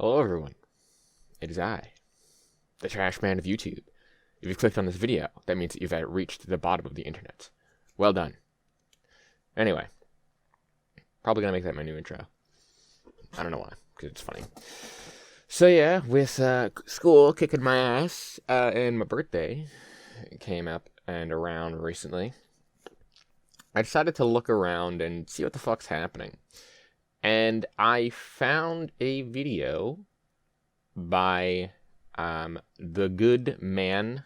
Hello everyone, it is I, the trash man of YouTube. If you've clicked on this video, that means that you've reached the bottom of the internet. Well done. Anyway, probably gonna make that my new intro. I don't know why, because it's funny. So yeah, with school kicking my ass, and my birthday came up and around recently, I decided to look around and see what the fuck's happening. And I found a video by the good man,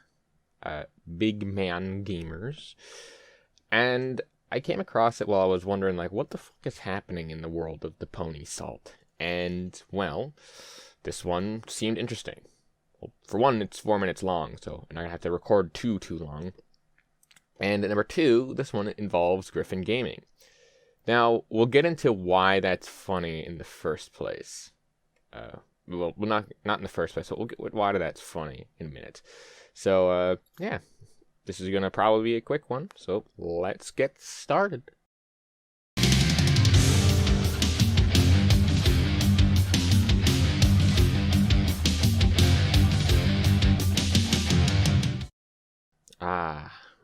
Big Man Gamers, and I came across it while I was wondering, like, what the fuck is happening in the world of the pony salt? And, well, this one seemed interesting. Well, for one, it's 4 minutes long, so I'm not gonna have to record too long. And number two, this one involves Griffin Gaming. Now, we'll get into why that's funny in the first place. Well, not in the first place, but we'll get why that's funny in a minute. So, yeah, this is going to probably be a quick one, so let's get started.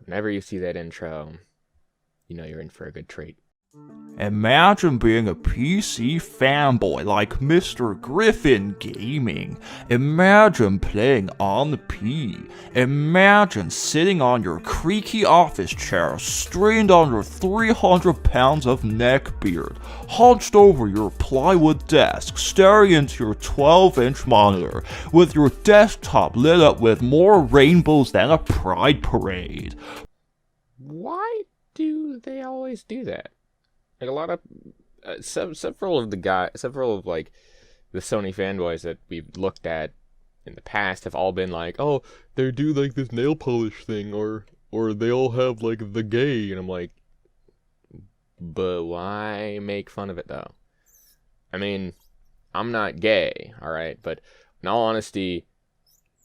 Whenever you see that intro, you know you're in for a good treat. Imagine being a PC fanboy like Mr. Griffin Gaming. Imagine playing on the P. Imagine sitting on your creaky office chair, strained under 300 pounds of neck beard, hunched over your plywood desk, staring into your 12-inch monitor, with your desktop lit up with more rainbows than a pride parade. Why do they always do that? Like a lot of several of like the Sony fanboys that we've looked at in the past have all been like, oh, they do like this nail polish thing, or they all have like the gay, and I'm like, but why make fun of it though? I mean, I'm not gay, all right, but in all honesty,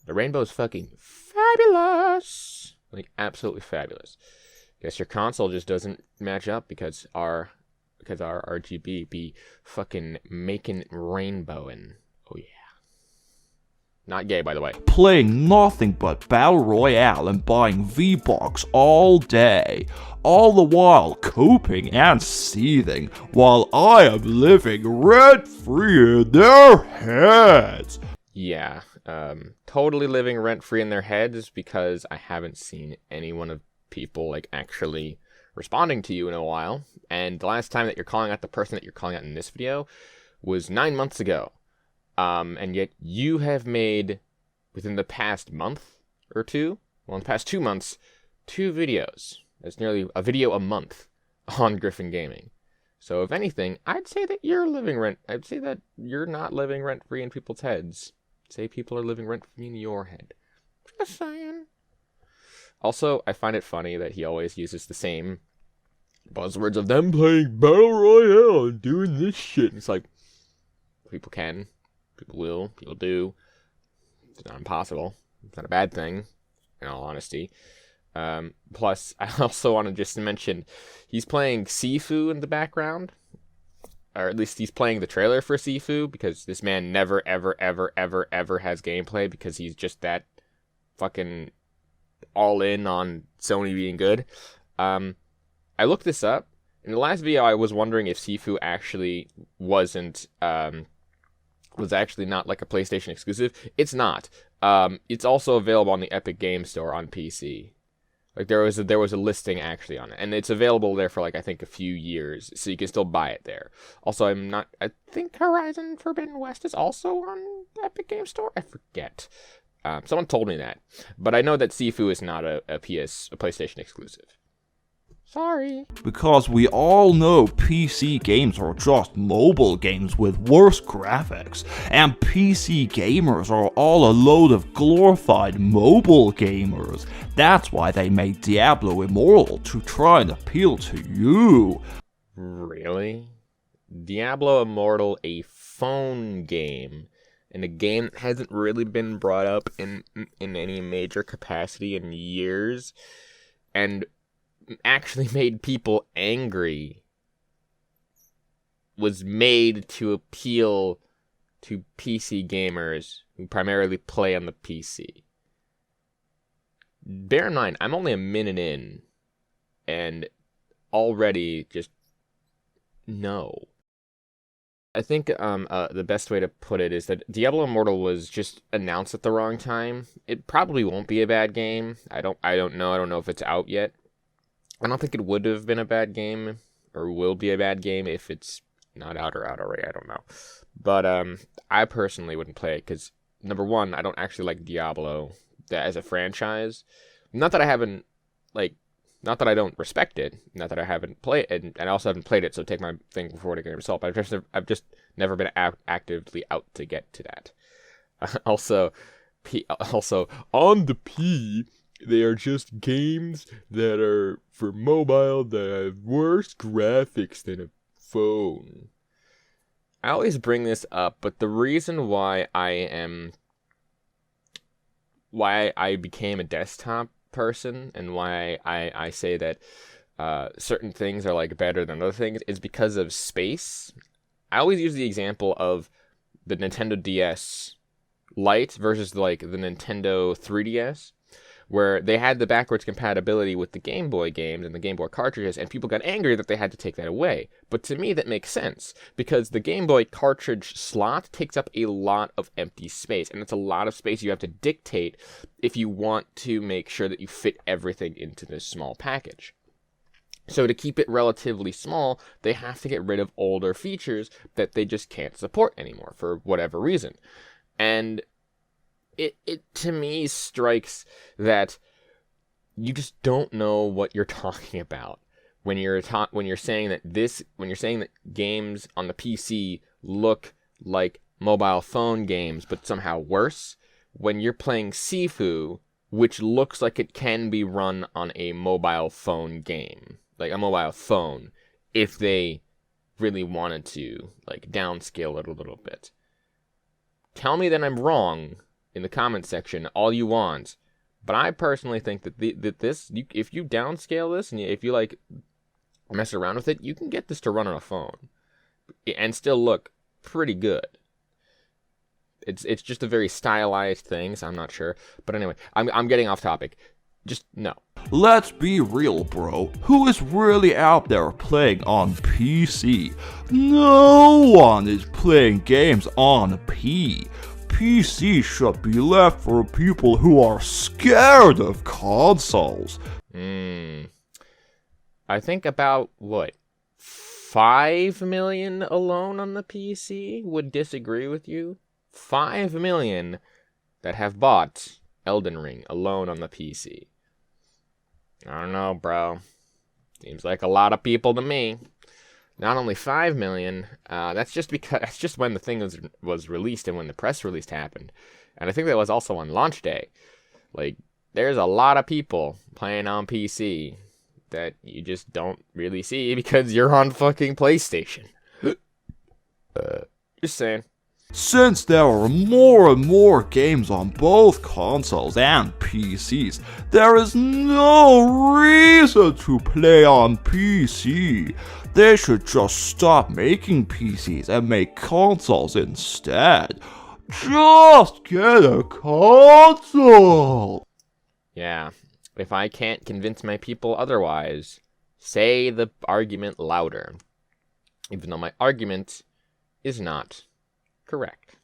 the rainbow's fucking fabulous, like absolutely fabulous. Guess your console just doesn't match up because our RGB be fucking making rainbow, and oh yeah. Not gay, by the way. Playing nothing but Battle Royale and buying V-Bucks all day, all the while coping and seething, while I am living rent-free in their heads. Yeah, totally living rent-free in their heads, because I haven't seen any one of people like actually responding to you in a while, and the last time that you're calling out the person that you're calling out in this video was 9 months ago, and yet you have made, within the past month or two, well, in the past 2 months, 2 videos. That's nearly a video a month on Griffin Gaming. So if anything, I'd say that I'd say that you're not living rent-free in people's heads. I'd say people are living rent-free in your head. Just saying. Also, I find it funny that he always uses the same buzzwords of them playing Battle Royale and doing this shit. It's like, people can, people will, people do. It's not impossible. It's not a bad thing, in all honesty. Plus, I also want to just mention, he's playing Sifu in the background. Or at least he's playing the trailer for Sifu, because this man never, ever, ever, ever, ever has gameplay, because he's just that fucking all in on Sony being good. I looked this up. In the last video, I was wondering if Sifu actually was actually not like a PlayStation exclusive. It's not. It's also available on the Epic Game Store on PC. Like there was a listing actually on it, and it's available there for like I think a few years, so you can still buy it there. Also, I think Horizon Forbidden West is also on the Epic Game Store. I forget. Someone told me that, but I know that Sifu is not a PlayStation exclusive. Sorry. Because we all know PC games are just mobile games with worse graphics, and PC gamers are all a load of glorified mobile gamers. That's why they made Diablo Immortal, to try and appeal to you. Really? Diablo Immortal, a phone game, and a game that hasn't really been brought up in any major capacity in years, and actually made people angry, was made to appeal to PC gamers who primarily play on the PC. Bear in mind, I'm only a minute in, and already just no. I think the best way to put it is that Diablo Immortal was just announced at the wrong time. It probably won't be a bad game. I don't know. I don't know if it's out yet. I don't think it would have been a bad game or will be a bad game if it's not out or out already. I don't know. But I personally wouldn't play it because, number one, I don't actually like Diablo as a franchise. Not that I haven't, not that I don't respect it. Not that I haven't played it, and I also haven't played it, so take my thing before taking a result. But I've just never been actively out to get to that. Also, on the P, they are just games that are for mobile that have worse graphics than a phone. I always bring this up, but the reason why I became a desktop person and why I say that certain things are better than other things is because of space. I always use the example of the Nintendo DS Lite versus the Nintendo 3DS, where they had the backwards compatibility with the Game Boy games and the Game Boy cartridges, and people got angry that they had to take that away. But to me, that makes sense, because the Game Boy cartridge slot takes up a lot of empty space, and it's a lot of space you have to dictate if you want to make sure that you fit everything into this small package. So to keep it relatively small, they have to get rid of older features that they just can't support anymore for whatever reason. And it to me strikes that you just don't know what you're talking about when you're saying that games on the PC look like mobile phone games but somehow worse, when you're playing Sifu, which looks like it can be run on a mobile phone game, like a mobile phone, if they really wanted to downscale it a little bit. Tell me that I'm wrong in the comment section all you want, but I personally think that if you downscale this and if you mess around with it, you can get this to run on a phone and still look pretty good. It's just a very stylized thing, so I'm not sure. But anyway, I'm getting off topic. Just no. Let's be real, bro. Who is really out there playing on PC? No one is playing games on P. PC should be left for people who are scared of consoles. I think about, 5 million alone on the PC would disagree with you? 5 million that have bought Elden Ring alone on the PC. I don't know, bro. Seems like a lot of people to me. Not only 5 million, that's just when the thing was released and when the press release happened. And I think that was also on launch day. There's a lot of people playing on PC that you just don't really see because you're on fucking PlayStation. Just saying. Since there are more and more games on both consoles and PCs, there is no reason to play on PC. They should just stop making PCs and make consoles instead. Just get a console! Yeah, if I can't convince my people otherwise, say the argument louder. Even though my argument is not correct.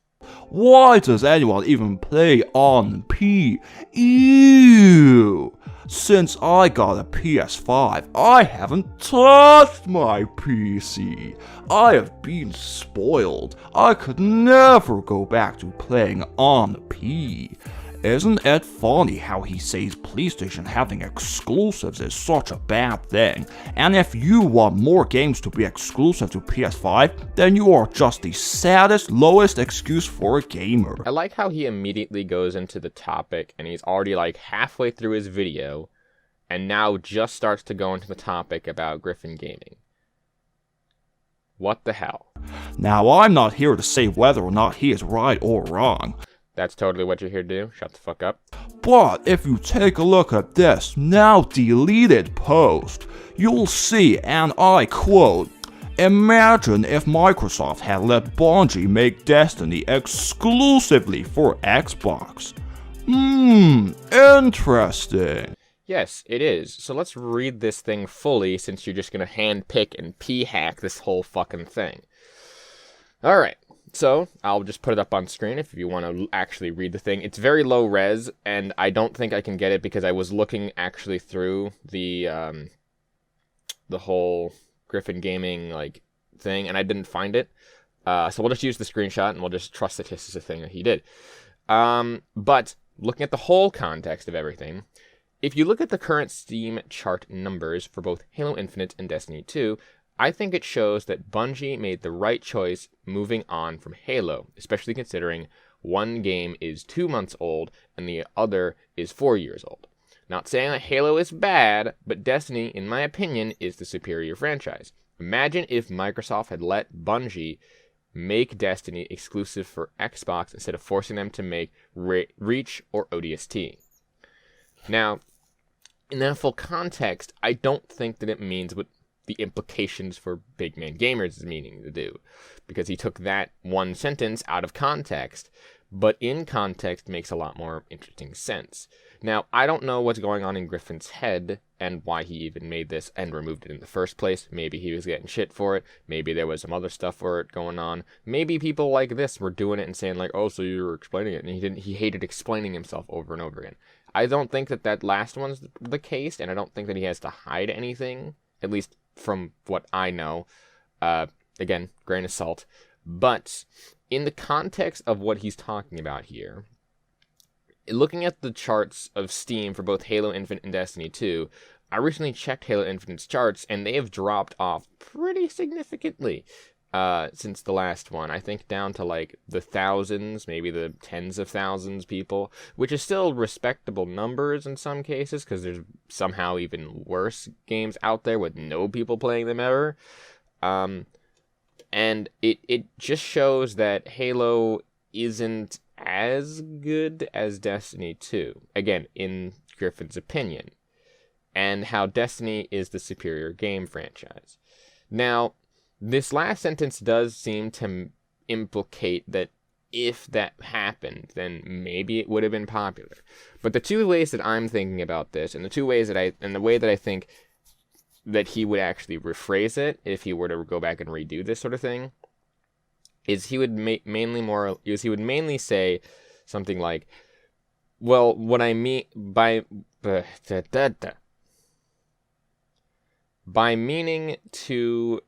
Why does anyone even play on P? Ew! Since I got a PS5, I haven't touched my PC. I have been spoiled. I could never go back to playing on P. Isn't it funny how he says PlayStation having exclusives is such a bad thing, and if you want more games to be exclusive to PS5, then you are just the saddest, lowest excuse for a gamer. I like how he immediately goes into the topic, and he's already halfway through his video, and now just starts to go into the topic about Griffin Gaming. What the hell? Now, I'm not here to say whether or not he is right or wrong. That's totally what you're here to do. Shut the fuck up. But if you take a look at this now deleted post, you'll see, and I quote, Imagine if Microsoft had let Bungie make Destiny exclusively for Xbox. Interesting. Yes, it is. So let's read this thing fully, since you're just going to handpick and p-hack this whole fucking thing. Alright, so I'll just put it up on screen if you want to actually read the thing. It's very low res, and I don't think I can get it because I was looking actually through the whole Griffin Gaming thing, and I didn't find it. So we'll just use the screenshot, and we'll just trust that this is a thing that he did. But looking at the whole context of everything, if you look at the current Steam chart numbers for both Halo Infinite and Destiny 2, I think it shows that Bungie made the right choice moving on from Halo, especially considering one game is 2 months old and the other is 4 years old. Not saying that Halo is bad, but Destiny, in my opinion, is the superior franchise. Imagine if Microsoft had let Bungie make Destiny exclusive for Xbox instead of forcing them to make Reach or ODST. Now, in that full context, I don't think that it means what the implications for Big Man Gamers is meaning to do, because he took that one sentence out of context, but in context makes a lot more interesting sense. Now, I don't know what's going on in Griffin's head and why he even made this and removed it in the first place. Maybe he was getting shit for it. Maybe there was some other stuff for it going on. Maybe people like this were doing it and saying oh, so you were explaining it, and he hated explaining himself over and over again. I don't think that last one's the case, and I don't think that he has to hide anything, at least from what I know. Again, grain of salt. But in the context of what he's talking about here, looking at the charts of Steam for both Halo Infinite and Destiny 2, I recently checked Halo Infinite's charts, and they have dropped off pretty significantly since the last one. I think down to the thousands, maybe the tens of thousands people, which is still respectable numbers in some cases, because there's somehow even worse games out there with no people playing them ever. And it just shows that Halo isn't as good as Destiny 2, again, in Griffin's opinion, and how Destiny is the superior game franchise. Now, this last sentence does seem to implicate that if that happened, then maybe it would have been popular. But the two ways that I'm thinking about this, and the way that I think that he would actually rephrase it if he were to go back and redo this sort of thing, is he would mainly say something like, well, what I mean by meaning to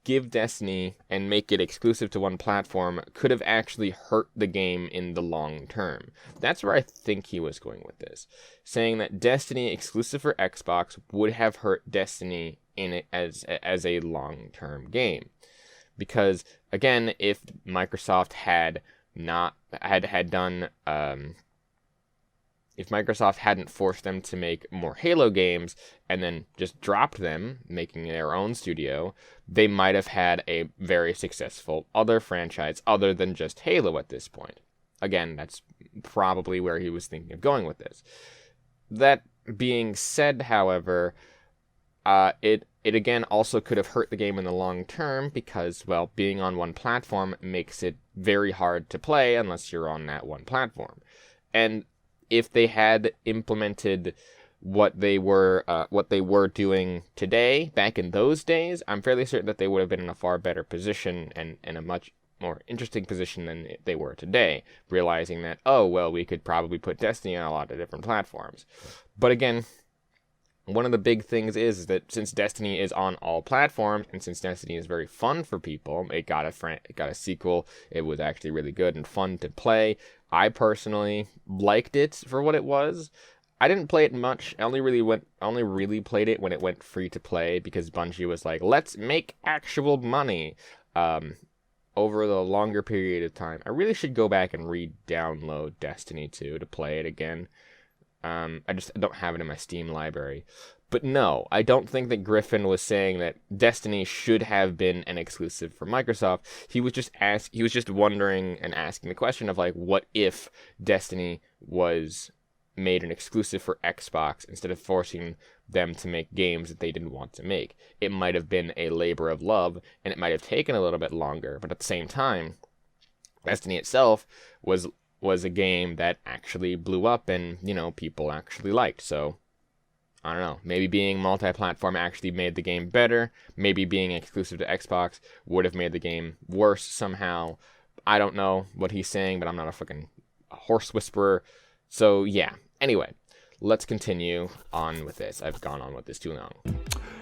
give Destiny and make it exclusive to one platform could have actually hurt the game in the long term. That's where I think he was going with this, saying that Destiny exclusive for Xbox would have hurt Destiny in it as a long-term game. Because again, if Microsoft if Microsoft hadn't forced them to make more Halo games and then just dropped them, making their own studio, they might have had a very successful other franchise other than just Halo at this point. Again, that's probably where he was thinking of going with this. That being said, however, it again also could have hurt the game in the long term because, well, being on one platform makes it very hard to play unless you're on that one platform. And if they had implemented what they were doing today, back in those days, I'm fairly certain that they would have been in a far better position and a much more interesting position than they were today, realizing that, oh, well, we could probably put Destiny on a lot of different platforms. But again, one of the big things is that since Destiny is on all platforms, and since Destiny is very fun for people, it got a sequel. It was actually really good and fun to play. I personally liked it for what it was. I didn't play it much. I only really played it when it went free to play because Bungie was like, let's make actual money. Over the longer period of time, I really should go back and re-download Destiny 2 to play it again. I don't have it in my Steam library. But no, I don't think that Griffin was saying that Destiny should have been an exclusive for Microsoft. He was just wondering and asking the question of what if Destiny was made an exclusive for Xbox instead of forcing them to make games that they didn't want to make. It might have been a labor of love, and it might have taken a little bit longer, but at the same time, Destiny itself was a game that actually blew up and, people actually liked. So, I don't know. Maybe being multi-platform actually made the game better. Maybe being exclusive to Xbox would have made the game worse somehow. I don't know what he's saying, but I'm not a fucking horse whisperer. So, yeah. Anyway, let's continue on with this. I've gone on with this too long.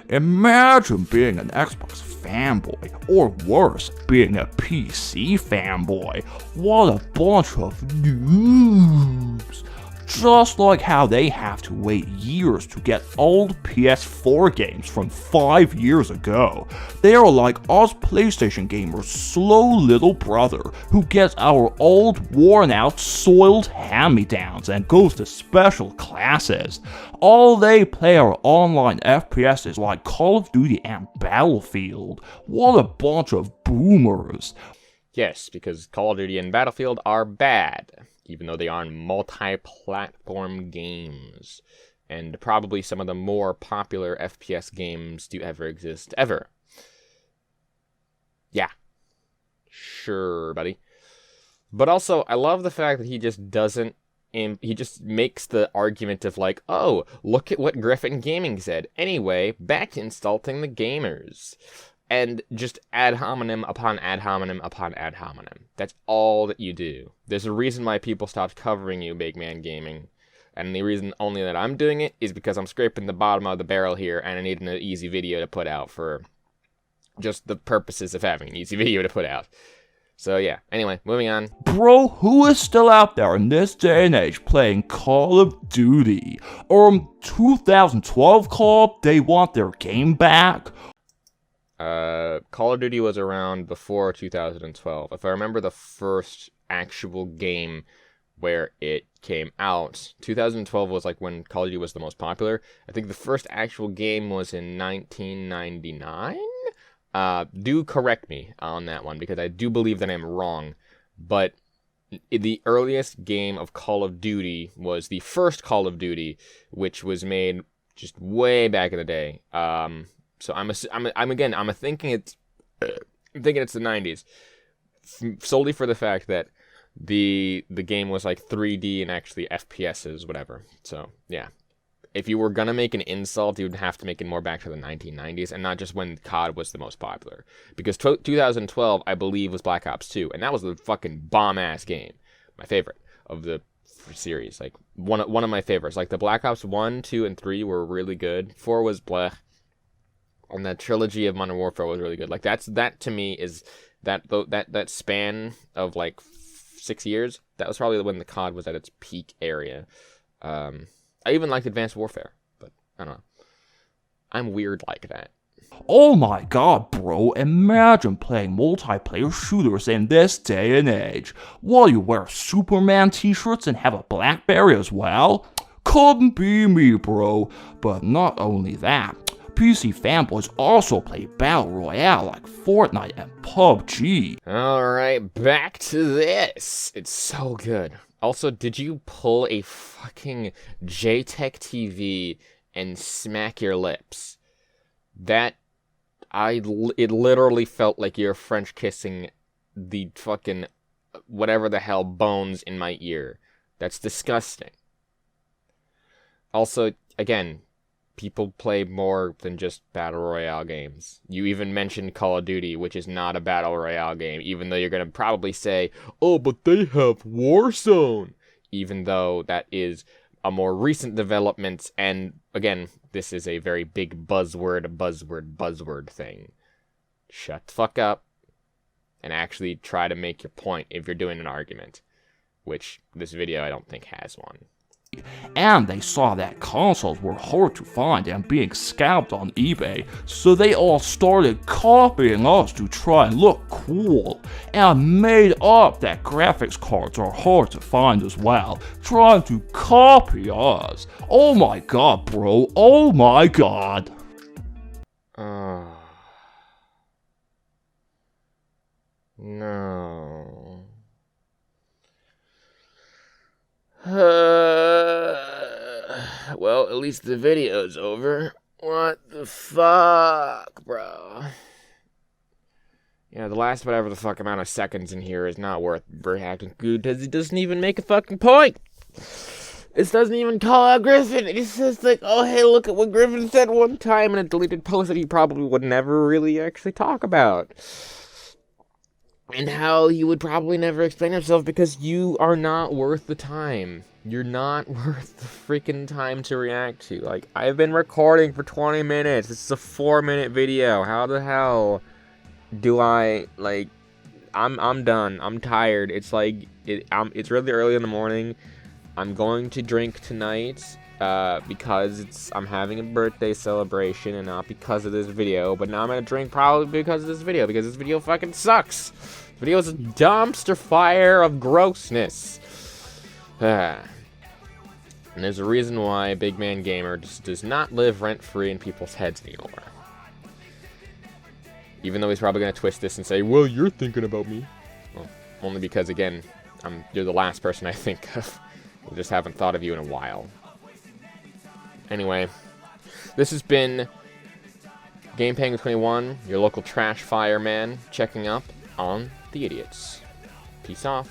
Imagine being an Xbox fanboy, or worse, being a PC fanboy. What a bunch of noobs. Just like how they have to wait years to get old PS4 games from 5 years ago, they are like us PlayStation gamers' slow little brother who gets our old, worn-out, soiled hand-me-downs and goes to special classes. All they play are online FPSs like Call of Duty and Battlefield. What a bunch of boomers. Yes, because Call of Duty and Battlefield are bad, even though they are multi-platform games, and probably some of the more popular FPS games to ever exist, ever. Yeah. Sure, buddy. But also, I love the fact that he just makes the argument of like, oh, look at what Griffin Gaming said. Anyway, back to insulting the gamers. And just ad hominem upon ad hominem upon ad hominem. That's all that you do. There's a reason why people stopped covering you, Big Man Gaming. And the reason only that I'm doing it is because I'm scraping the bottom of the barrel here and I need an easy video to put out for just the purposes of having an easy video to put out. So yeah, anyway, moving on. Bro, who is still out there in this day and age playing Call of Duty? 2012 Call, they want their game back? Call of Duty was around before 2012. If I remember the first actual game where it came out, 2012 was like when Call of Duty was the most popular. I think the first actual game was in 1999? Do correct me on that one, because I do believe that I'm wrong. But the earliest game of Call of Duty was the first Call of Duty, which was made just way back in the day. So I'm thinking it's the 90s, solely for the fact that the game was like 3D and actually FPSs, whatever. So yeah, if you were gonna make an insult, you would have to make it more back to the 1990s and not just when COD was the most popular. Because 2012, I believe, was Black Ops 2, and that was a fucking bomb ass game, my favorite of the series. Like one of my favorites. Like the Black Ops 1, 2, and 3 were really good. 4 was blech. And the trilogy of Modern Warfare was really good. Like that to me is that span of like 6 years. That was probably when the COD was at its peak area. I even liked Advanced Warfare, but I don't know. I'm weird like that. Oh my god, bro, imagine playing multiplayer shooters in this day and age. While you wear Superman t-shirts and have a Blackberry as well? Couldn't be me, bro. But not only that, PC fanboys also play Battle Royale like Fortnite and PUBG. Alright, back to this. It's so good. Also, did you pull a fucking JTech TV and smack your lips? It literally felt like you're French kissing the fucking whatever the hell bones in my ear. That's disgusting. Also, again, people play more than just Battle Royale games. You even mentioned Call of Duty, which is not a Battle Royale game, even though you're going to probably say, oh, but they have Warzone, even though that is a more recent development, and again, this is a very big buzzword thing. Shut the fuck up, and actually try to make your point if you're doing an argument, which this video I don't think has one. And they saw that consoles were hard to find and being scalped on eBay, so they all started copying us to try and look cool, and made up that graphics cards are hard to find as well, trying to copy us. Oh my god, bro, oh my god. No. well, at least the video's over. What the fuck, bro? Yeah, the last whatever the fuck amount of seconds in here is not worth reacting to because it doesn't even make a fucking point. It doesn't even call out Griffin. It just says like, oh hey, look at what Griffin said one time in a deleted post that he probably would never really actually talk about. And how he would probably never explain himself because you are not worth the time. You're not worth the freaking time to react to. Like, I've been recording for 20 minutes. This is a 4-minute video. How the hell do I, like, I'm done. I'm tired. It's like, it's really early in the morning. I'm going to drink tonight because I'm having a birthday celebration and not because of this video. But now I'm going to drink probably because of this video because this video fucking sucks. This video is a dumpster fire of grossness. And there's a reason why Big Man Gamer just does not live rent-free in people's heads anymore. Even though he's probably going to twist this and say, well, you're thinking about me. Well, only because, again, you're the last person I think of. I just haven't thought of you in a while. Anyway, this has been GamePango21, your local trash fireman, checking up on the idiots. Peace off.